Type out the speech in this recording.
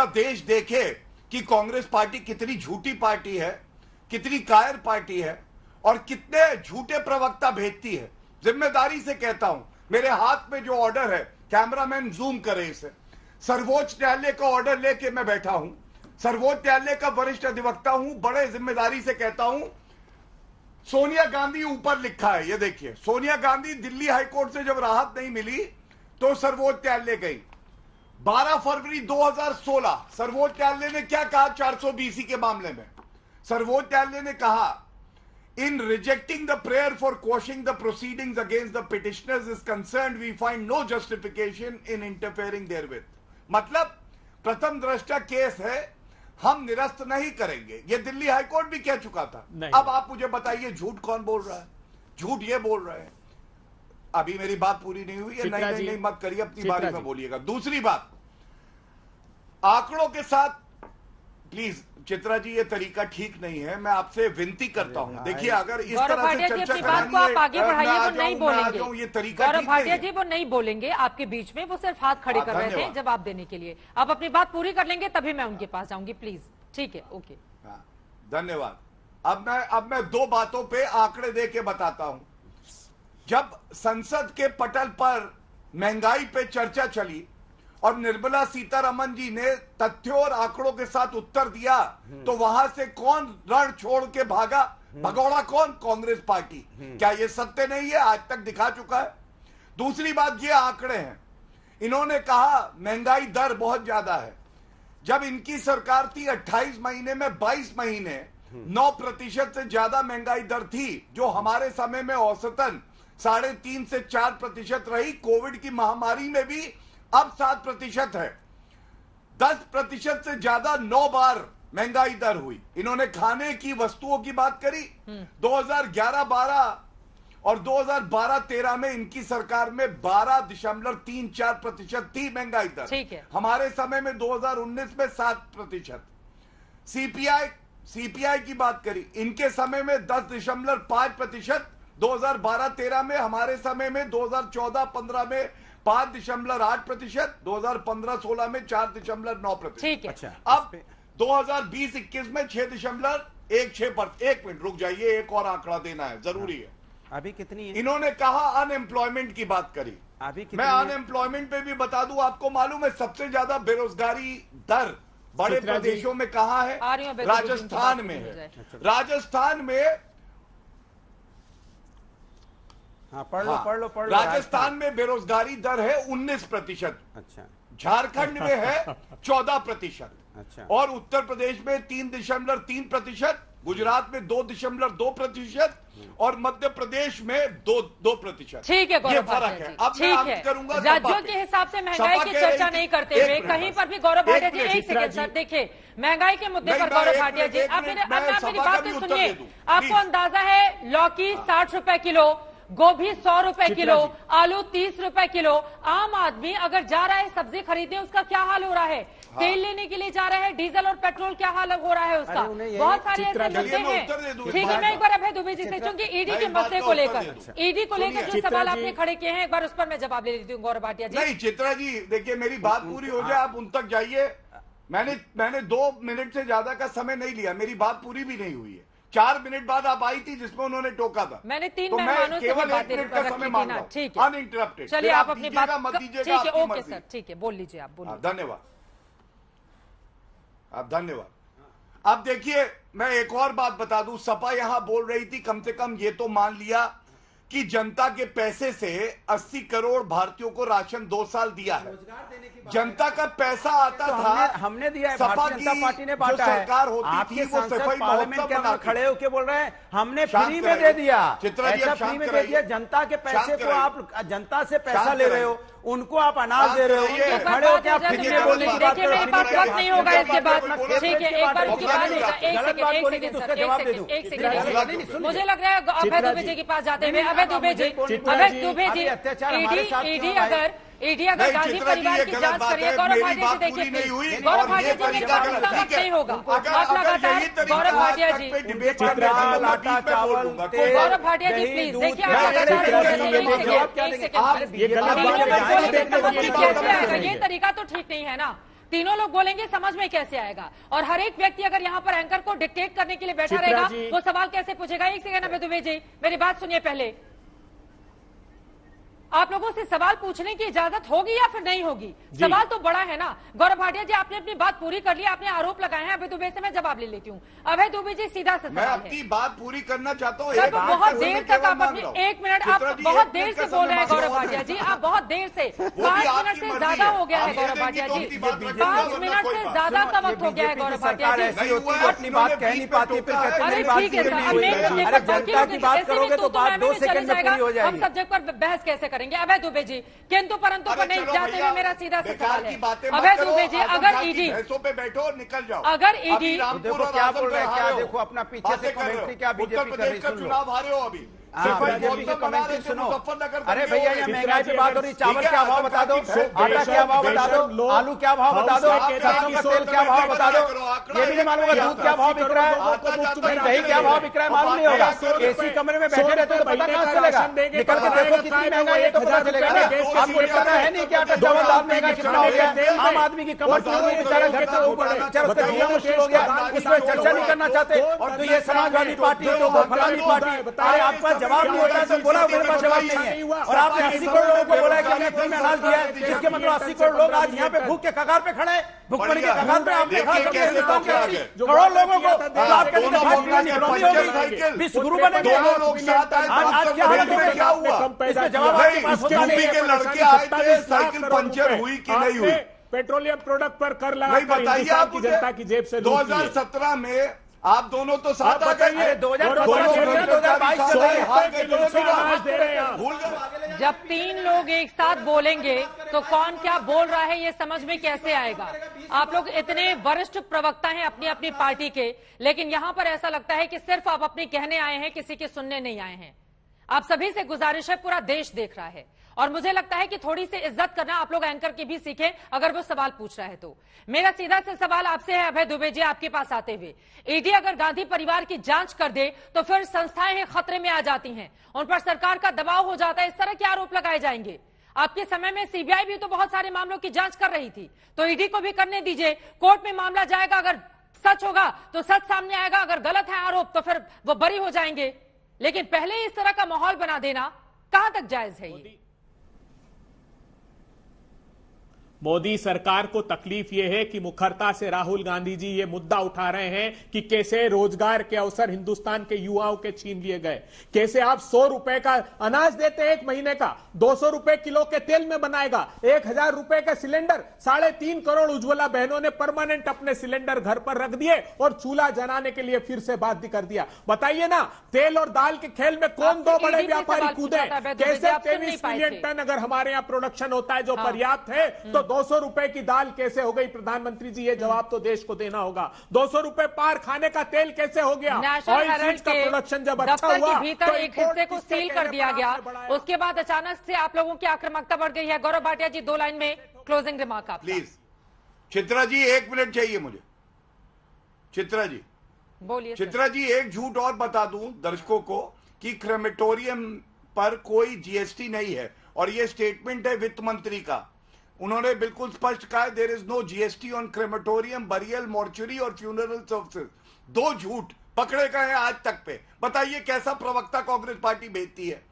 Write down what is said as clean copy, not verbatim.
देश देखे कि कांग्रेस पार्टी कितनी झूठी पार्टी है, कितनी कायर पार्टी है और कितने झूठे प्रवक्ता भेजती है। जिम्मेदारी से कहता हूं, मेरे हाथ में जो ऑर्डर है, कैमरामैन जूम करे इसे, सर्वोच्च न्यायालय का ऑर्डर लेके मैं बैठा हूं, सर्वोच्च न्यायालय का वरिष्ठ अधिवक्ता हूं, बड़े जिम्मेदारी से कहता हूं, सोनिया गांधी ऊपर लिखा है, ये देखिए, सोनिया गांधी दिल्ली हाईकोर्ट से जब राहत नहीं मिली तो सर्वोच्च न्यायालय गई। 12 फरवरी 2016 सर्वोच्च न्यायालय ने क्या कहा 420 के मामले में? सर्वोच्च न्यायालय ने कहा, in rejecting the prayer for quashing the proceedings against the petitioners is concerned we find no justification in interfering therewith. मतलब प्रथम दृष्टया केस है, हम निरस्त नहीं करेंगे। ये दिल्ली हाईकोर्ट भी कह चुका था। अब आप मुझे बताइए झूठ कौन बोल रहा है? झूठ ये बोल रहे हैं। अभी मेरी बात पूरी नहीं हुई है। नहीं मत करिए, अपनी बारी में बोलिएगा। दूसरी बात, आंकड़ों के साथ प्लीज चित्रा जी, ये तरीका ठीक नहीं है। मैं आपसे विनती करता हूं, देखिए अगर इस तरह से चर्चा बात को आप आगे बढ़ाइए, वो नहीं बोलेंगे। ये तरीका गौरव भाटिया जी वो नहीं बोलेंगे आपके बीच में, वो सिर्फ हाथ खड़े कर रहे थे जवाब देने के लिए। आप अपनी बात पूरी कर लेंगे तभी मैं उनके पास जाऊंगी, प्लीज। ठीक है, ओके, धन्यवाद। अब मैं दो बातों पे आंकड़े दे के बताता हूं। जब संसद के पटल पर महंगाई पे चर्चा चली और निर्मला सीतारमण जी ने तथ्यों और आंकड़ों के साथ उत्तर दिया, तो वहां से कौन रण छोड़ के भागा? भगोड़ा कौन? कांग्रेस पार्टी। क्या ये सत्य नहीं है? आज तक दिखा चुका है। दूसरी बात, ये आंकड़े हैं। इन्होंने कहा महंगाई दर बहुत ज्यादा है। जब इनकी सरकार थी 28 महीने में 22 महीने 9% से ज्यादा महंगाई दर थी, जो हमारे समय में औसतन 3.5 से 4% रही। कोविड की महामारी में भी अब 7% है। 10% से ज्यादा 9 बार महंगाई दर हुई। इन्होंने खाने की वस्तुओं की बात करी। 2011-12 और 2012-13 में इनकी सरकार में 12.34% थी महंगाई दर। ठीक है। हमारे समय में 2019 में 7%। सीपीआई की बात करी, इनके समय में 10.5%। 2012-13 में, हमारे समय में 2014-15 में 5.8%, 2015-16 में 4.9%। ठीक है। अच्छा, अब 2020-21 में 6.16%। एक मिनट रुक जाइए, एक और आंकड़ा देना है, जरूरी है। अभी कितनी है? इन्होंने कहा अनएम्प्लॉयमेंट की बात करी। अभी मैं अनएम्प्लॉयमेंट पे भी बता दूं आपको, मालूम है सबसे ज्यादा बेरोजगारी दर बड़े प्रदेशों में कहां है? राजस्थान में है। राजस्थान में, पढ़ लो। राजस्थान में बेरोजगारी दर है 19%। अच्छा। झारखंड में है 14%। अच्छा। और उत्तर प्रदेश में 3.3%, गुजरात में 2.2% और मध्य प्रदेश में 2%। ठीक है गौरव भाटिया जी, अब मैं ठीक करूंगा है। राज्यों के हिसाब से महंगाई की चर्चा नहीं करते हुए कहीं पर भी गौरव भाटिया जी, एक सेकंड सर, देखिए महंगाई के मुद्दे पर गौरव भाटिया जी, आप मेरी बात तो सुनिए। आपको अंदाजा है लौकी 60 रुपए किलो, गोभी 100 रुपए किलो, आलू 30 रुपए किलो। आम आदमी अगर जा रहा है सब्जी खरीदने, उसका क्या हाल हो रहा है? तेल लेने के लिए जा रहे हैं, डीजल और पेट्रोल क्या हाल हो रहा है उसका? बहुत सारे ऐसे मुद्दे हैं। ठीक है, मैं एक बार अभय दुबे जी से, क्योंकि ईडी के मसले को लेकर, ईडी को लेकर जो सवाल आपने खड़े किए हैं, एक बार उस पर मैं जवाब ले लेती हूँ गौरव भाटिया जी। नहीं चित्रा जी, देखिए मेरी बात पूरी हो जाए, आप उन तक जाइए। मैंने 2 मिनट से ज्यादा का समय नहीं लिया, मेरी बात पूरी भी नहीं हुई है। 4 मिनट बाद आप आई थी जिसमें उन्होंने टोका था। मैंने 3 मेहमानों से केवल 1 बातें मिनट का समय मांग रहा हूं, ठीक है, अनइंटरप्टेड। चलिए आप अपनी बात मत दीजिएगा, ठीक है, आपकी ओके मर्जी। सर, ठीक है, बोल लीजिए आप, बोलिए। धन्यवाद। आप धन्यवाद। अब देखिए, मैं एक और बात बता दूं, सपा यहां बोल रही थी, कम से कम ये तो मान लिया कि जनता के पैसे से 80 करोड़ भारतीयों को राशन 2 साल दिया है। जनता का पैसा आता था, हमने दिया है, सपा भारतीय जनता पार्टी ने बांटा है। सरकार होती थी वो सफाई पार्लियामेंट के अंदर खड़े होकर बोल रहे हैं हमने फ्री में दे दिया, ऐसा फ्री में दे दिया। जनता के पैसे को आप, जनता से पैसा ले रहे हो, उनको आप अनाज दे रहे हो, खड़े होकर आप फ्री में बोलने की बात देखिए मेरे पास वक्त नहीं होगा इसके बाद। ठीक है, एक बार उसके बाद एक सेकंड, मुझे लग रहा है अभय दुबे जी के पास जाते हुए। अभय दुबे जी, ईडी अगर गांधी परिवार की जांच करिए, गौरव भाटिया जी देखिए प्लीज, गौरव भाटिया जी मेरे पास इसका वक्त नहीं होगा। आप लगातार गौरव भाटिया जी, गौरव भाटिया जी प्लीज देखिए, आप लगातार, ये तरीका तो ठीक नहीं है ना। तीनों लोग बोलेंगे, समझ में कैसे आएगा? और हर एक व्यक्ति अगर यहाँ पर एंकर को डिक्टेट करने के लिए बैठा रहेगा, वो सवाल कैसे पूछेगा? एक सेकंड अभय दुबे जी, मेरी बात सुनिए पहले। आप लोगों से सवाल पूछने की इजाजत होगी या फिर नहीं होगी? सवाल तो बड़ा है ना। गौरव भाटिया जी, आपने अपनी बात पूरी कर ली, आपने आरोप लगाए हैं। अभय दुबे से मैं जवाब ले लेती हूँ। अभय दुबे जी, सीधा सा सवाल है। मैं अपनी बात पूरी करना चाहता हूँ। सर, बहुत देर तक आप अपनी 1 मिनट आप बहुत देर से बोल रहे हैं गौरव भाटिया जी, आप बहुत देर से 5 मिनट से ज्यादा हो गया है गौरव भाटिया जी, 5 मिनट से ज्यादा का वक्त हो गया है गौरव भाटिया जी। अपनी बात कह नहीं पाती, फिर कहते हैं अरे ठीक है सर, जनता की बात करोगे तो बात 2 सेकंड में पूरी हो जाएगी। हम सब्जेक्ट पर बहस कैसे करेंगे? अभय दुबे जी, किंतु परंतु पर नहीं जाते हुए मेरा सीधा सा सवाल है। अभय दुबे जी, अगर ईडी पे बैठो और निकल जाओ, अगर ईडी देखो क्या बोल रहे हैं, क्या देखो अपना पीछे से कमेंट्री क्या बीजेपी कर रही, सुन लो। चुनाव हारे हो अभी, बीजेपी की कमेंट्री सुनो। अरे भैया, ये महंगाई पे बात हो रही, चावल क्या भाव बता दो, आटा क्या भाव बता दो, आलू क्या भाव बता दो, सरसों का तेल क्या भाव बता दो, ये भी नहीं मालूम होगा। दूध क्या भाव बिक रहा है, दही क्या भाव बिक रहा है, मालूम नहीं होगा। एसी कमरे में बैठे रहते तो पता कहाँ चलेगा? निकल के देखो कितनी महंगाई है तो पता चलेगा ना। आपको ये पता है नहीं कि आटा चावल दाल महंगा कितना हो गया? आम आदमी की कमर टूट गई, बेचारा घर से बेचारा उसका जीना मुश्किल हो गया, उसमें चर्चा नहीं करना चाहते। तो ये समाजवादी पार्टी तो फलानी पार्टी, अरे आपका जवाब नहीं होता तो बोला मेरे पास जवाब नहीं है। और आपने 80 करोड़ लोगों को बोला कि हमने फ्री में अनाज दिया है, इसके मतलब 80 करोड़ लोग आज यहाँ पे भूख के कगार पे खड़े हैं, भुखमरी के कगार पे। आपने कहा हिंदुस्तान के 80 करोड़ लोगों को आप कहते हैं इकोनॉमी होगी, विश्व गुरु बनेंगे। आज क्या हालत हो गई? इसका जवाब आपके पास होता नहीं है। लड़के आए थे, साइकिल पंचर हुई कि नहीं हुई? पेट्रोलियम प्रोडक्ट पर कर लगा, नहीं बताइए आप की जनता की जेब से 2017 में आप दोनों तो साथ आ गए। 2022 जब 3 लोग एक साथ बोलेंगे तो कौन क्या बोल रहा है ये समझ में कैसे आएगा? आप लोग इतने वरिष्ठ प्रवक्ता हैं अपनी अपनी पार्टी के, लेकिन यहां पर ऐसा लगता है कि सिर्फ आप अपने कहने आए हैं, किसी के सुनने नहीं आए हैं। आप सभी से गुजारिश है, पूरा देश देख रहा है और मुझे लगता है कि थोड़ी सी इज्जत करना आप लोग एंकर की भी सीखें अगर वो सवाल पूछ रहा है तो। मेरा सीधा से सवाल आपसे है अभय दुबे जी, आपके पास आते हुए, ईडी अगर गांधी परिवार की जांच कर दे तो फिर संस्थाएं खतरे में आ जाती हैं, उन पर सरकार का दबाव हो जाता है, इस तरह के आरोप लगाए जाएंगे। आपके समय में सीबीआई भी तो बहुत सारे मामलों की जांच कर रही थी, तो ईडी को भी करने दीजिए। कोर्ट में मामला जाएगा, अगर सच होगा तो सच सामने आएगा, अगर गलत है आरोप तो फिर वो बरी हो जाएंगे। लेकिन पहले इस तरह का माहौल बना देना कहां तक जायज है? ये मोदी सरकार को तकलीफ यह है कि मुखरता से राहुल गांधी जी ये मुद्दा उठा रहे हैं कि कैसे रोजगार के अवसर हिंदुस्तान के युवाओं के छीन लिए गए। कैसे आप 100 रुपए का अनाज देते हैं 1 महीने का, 200 रुपए किलो के तेल में बनाएगा, 1000 रुपए का सिलेंडर, 3.5 करोड़ उज्ज्वला बहनों ने परमानेंट अपने सिलेंडर घर पर रख दिए और चूल्हा जलाने के लिए फिर से बात कर दिया। बताइए ना, तेल और दाल के खेल में कौन 2 बड़े व्यापारी कूदे? कैसे 23 मिलियन टन अगर हमारे यहां प्रोडक्शन होता है जो पर्याप्त है, तो 200 रुपए की दाल कैसे हो गई? प्रधानमंत्री जी, ये जवाब तो देश को देना होगा। 200 रुपए पार खाने का तेल कैसे हो गया? ऑयल सीड्स का प्रोडक्शन जब अच्छा हुआ के भीतर एक हिस्से को सील कर दिया गया, उसके बाद अचानक से आप लोगों की आक्रामकता बढ़ गई है। गौरव भाटिया जी, 2 लाइन में क्लोजिंग रिमार्क आप प्लीज। चित्रा जी 1 मिनट चाहिए मुझे। चित्रा जी बोलिए। चित्रा जी, एक झूठ और बता दूं दर्शकों को कि क्रेमेटोरियम पर कोई जीएसटी नहीं है, और ये स्टेटमेंट है वित्त मंत्री का। उन्होंने बिल्कुल स्पष्ट कहा, there is no GST on crematorium, burial, mortuary और फ्यूनरल सर्विसेज। 2 झूठ पकड़े गए हैं आज तक पे। बताइए कैसा प्रवक्ता कांग्रेस पार्टी भेजती है?